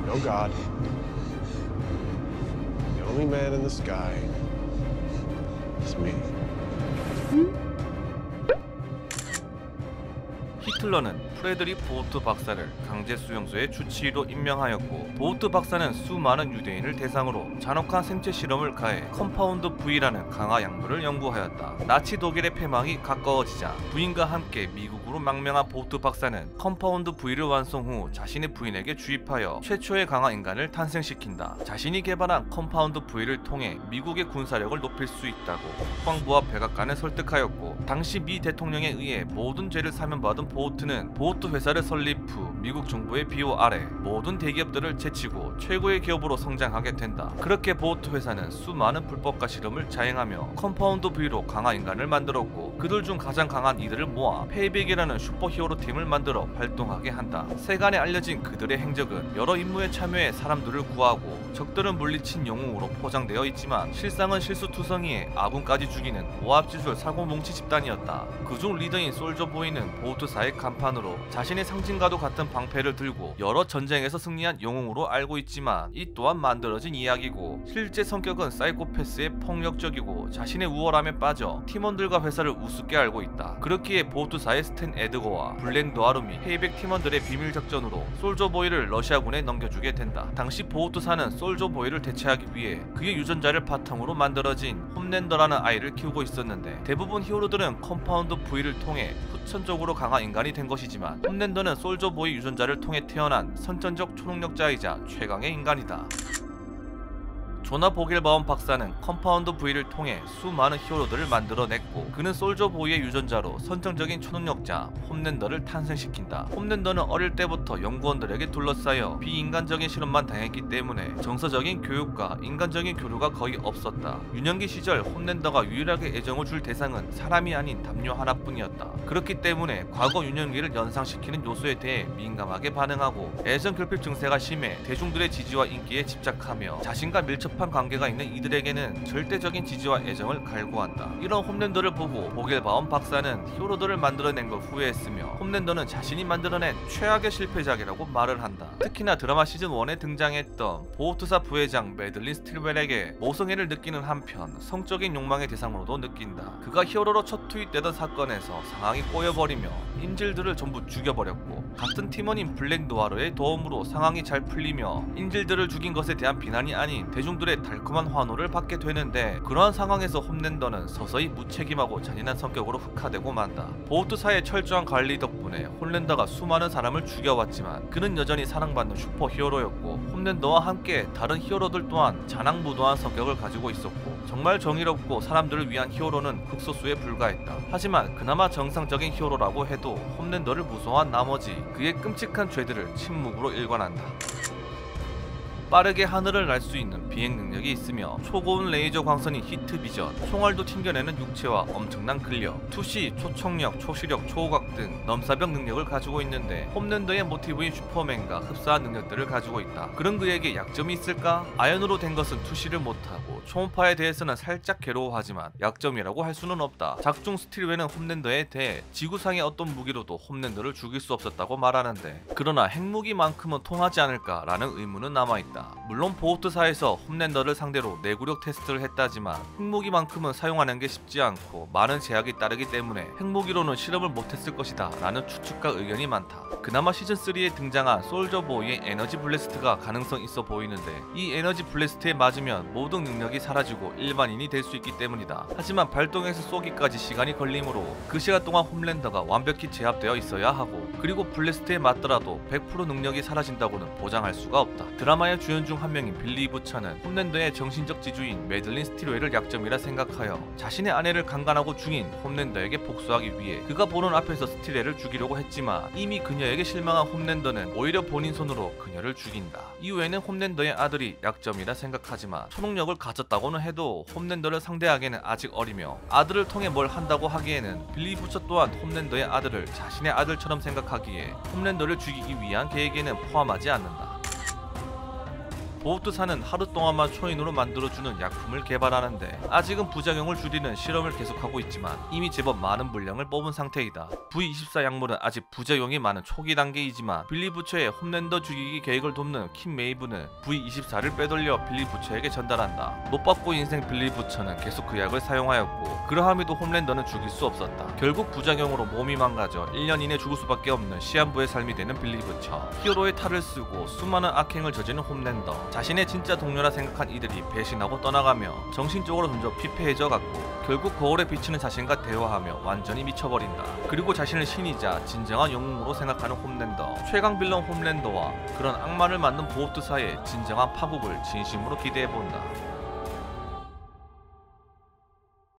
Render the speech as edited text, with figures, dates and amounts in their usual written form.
No God. The only man in the sky is me. 히틀러는 프레드리 보우트 박사를 강제 수용소의 주치의로 임명하였고, 보우트 박사는 수많은 유대인을 대상으로 잔혹한 생체 실험을 가해 컴파운드 V라는 강화 약물을 연구하였다. 나치 독일의 패망이 가까워지자 부인과 함께 미국으로 망명한 보우트 박사는 컴파운드 V를 완성 후 자신의 부인에게 주입하여 최초의 강화 인간을 탄생시킨다. 자신이 개발한 컴파운드 V를 통해 미국의 군사력을 높일 수 있다고 국방부와 백악관을 설득하였고, 당시 미 대통령에 의해 모든 죄를 사면받은 보우트는 보우트 회사를 설립 후 미국 정부의 비호 아래 모든 대기업들을 제치고 최고의 기업으로 성장하게 된다. 그렇게 보우트 회사는 수많은 불법과 실험을 자행하며 컴파운드 V로 강화 인간을 만들었고, 그들 중 가장 강한 이들을 모아 페이백이라는 슈퍼히어로 팀을 만들어 활동하게 한다. 세간에 알려진 그들의 행적은 여러 임무에 참여해 사람들을 구하고 적들을 물리친 영웅으로 포장되어 있지만, 실상은 실수투성이에 아군까지 죽이는 오합지졸 사고뭉치 집단이었다. 그중 리더인 솔저보이는 보우트사의 간판으로 자신의 상징과도 같은 방패를 들고 여러 전쟁에서 승리한 영웅으로 알고 있지만, 이 또한 만들어진 이야기고, 실제 성격은 사이코패스에 폭력적이고 자신의 우월함에 빠져 팀원들과 회사를 우습게 알고 있다. 그렇기에 보우트사의 스탠 에드거와 블랙 노아르 및 페이백 팀원들의 비밀 작전으로 솔저보이를 러시아군에 넘겨주게 된다. 당시 보우트사는 솔저보이를 대체하기 위해 그의 유전자를 바탕으로 만들어진 홈랜더라는 아이를 키우고 있었는데, 대부분 히어로들은 컴파운드 V를 통해 후천적으로 강한 인간이 된 것이지만, 홈랜더는 솔저보이 유전자를 통해 태어난 선천적 초능력자이자 최강의 인간이다. 조나 보겔바움 박사는 컴파운드 V를 통해 수많은 히어로들을 만들어냈고, 그는 솔저보이의 유전자로 선정적인 초능력자 홈랜더를 탄생시킨다. 홈랜더는 어릴 때부터 연구원들에게 둘러싸여 비인간적인 실험만 당했기 때문에 정서적인 교육과 인간적인 교류가 거의 없었다. 유년기 시절 홈랜더가 유일하게 애정을 줄 대상은 사람이 아닌 담요 하나뿐이었다. 그렇기 때문에 과거 유년기를 연상시키는 요소에 대해 민감하게 반응하고, 애정 결핍 증세가 심해 대중들의 지지와 인기에 집착하며 자신과 밀접한 관계가 있는 이들에게는 절대적인 지지와 애정을 갈구한다. 이런 홈랜더를 보고 보겔바움 박사는 히어로들을 만들어낸 걸 후회했으며, 홈랜더는 자신이 만들어낸 최악의 실패작이라고 말을 한다. 특히나 드라마 시즌 1에 등장했던 보우트사 부회장 매들린 스틸웰에게 모성애를 느끼는 한편 성적인 욕망의 대상으로도 느낀다. 그가 히어로로 첫 투입되던 사건에서 상황이 꼬여버리며 인질들을 전부 죽여버렸고, 같은 팀원인 블랙 노아르의 도움으로 상황이 잘 풀리며 인질들을 죽인 것에 대한 비난이 아닌 대중들의 달콤한 환호를 받게 되는데, 그러한 상황에서 홈랜더는 서서히 무책임하고 잔인한 성격으로 흑화되고 만다. 보우트사의 철저한 관리 덕분에 홈랜더가 수많은 사람을 죽여왔지만 그는 여전히 사랑받는 슈퍼히어로였고, 홈랜더와 함께 다른 히어로들 또한 자랑무도한 성격을 가지고 있었고, 정말 정의롭고 사람들을 위한 히어로는 극소수에 불과했다. 하지만 그나마 정상적인 히어로라고 해도 홈랜더를 무서워한 나머지 그의 끔찍한 죄들을 침묵으로 일관한다. 빠르게 하늘을 날 수 있는 비행 능력이 있으며 초고운 레이저 광선인 히트비전, 총알도 튕겨내는 육체와 엄청난 근력, 투시, 초청력, 초시력, 초호각 등 넘사벽 능력을 가지고 있는데, 홈랜더의 모티브인 슈퍼맨과 흡사한 능력들을 가지고 있다. 그런 그에게 약점이 있을까? 아연으로 된 것은 투시를 못하고, 초음파에 대해서는 살짝 괴로워하지만 약점이라고 할 수는 없다. 작중 스틸웨는 홈랜더에 대해 지구상의 어떤 무기로도 홈랜더를 죽일 수 없었다고 말하는데, 그러나 핵무기만큼은 통하지 않을까라는 의문은 남아있다. 물론 보우트사에서 홈랜더를 상대로 내구력 테스트를 했다지만 핵무기만큼은 사용하는 게 쉽지 않고 많은 제약이 따르기 때문에 핵무기로는 실험을 못했을 것이다 라는 추측과 의견이 많다. 그나마 시즌3에 등장한 솔저보이의 에너지 블래스트가 가능성 있어 보이는데, 이 에너지 블래스트에 맞으면 모든 능력이 사라지고 일반인이 될 수 있기 때문이다. 하지만 발동해서 쏘기까지 시간이 걸리므로 그 시간 동안 홈랜더가 완벽히 제압되어 있어야 하고, 그리고 블래스트에 맞더라도 100% 능력이 사라진다고는 보장할 수가 없다. 드라마의 주연 중 한 명인 빌리 부처는 홈랜더의 정신적 지주인 매들린 스틸웨이를 약점이라 생각하여 자신의 아내를 강간하고 죽인 홈랜더에게 복수하기 위해 그가 보는 앞에서 스틸웨이를 죽이려고 했지만, 이미 그녀에게 실망한 홈랜더는 오히려 본인 손으로 그녀를 죽인다. 이후에는 홈랜더의 아들이 약점이라 생각하지만, 초능력을 가졌다고는 해도 홈랜더를 상대하기에는 아직 어리며, 아들을 통해 뭘 한다고 하기에는 빌리 부처 또한 홈랜더의 아들을 자신의 아들처럼 생각하기에 홈랜더를 죽이기 위한 계획에는 포함하지 않는다. 보우트사는 하루 동안만 초인으로 만들어주는 약품을 개발하는데 아직은 부작용을 줄이는 실험을 계속하고 있지만 이미 제법 많은 분량을 뽑은 상태이다. V24 약물은 아직 부작용이 많은 초기 단계이지만 빌리 부처의 홈랜더 죽이기 계획을 돕는 킴 메이브는 V24를 빼돌려 빌리 부처에게 전달한다. 못받고 인생 빌리 부처는 계속 그 약을 사용하였고 그러함에도 홈랜더는 죽일 수 없었다. 결국 부작용으로 몸이 망가져 1년 이내 죽을 수밖에 없는 시한부의 삶이 되는 빌리 부처. 히어로의 탈을 쓰고 수많은 악행을 저지른 홈랜더. 자신의 진짜 동료라 생각한 이들이 배신하고 떠나가며 정신적으로 점점 피폐해져 갔고 결국 거울에 비치는 자신과 대화하며 완전히 미쳐버린다. 그리고 자신을 신이자 진정한 영웅으로 생각하는 홈랜더. 최강 빌런 홈랜더와 그런 악마를 만든 보우트사의 진정한 파국을 진심으로 기대해본다.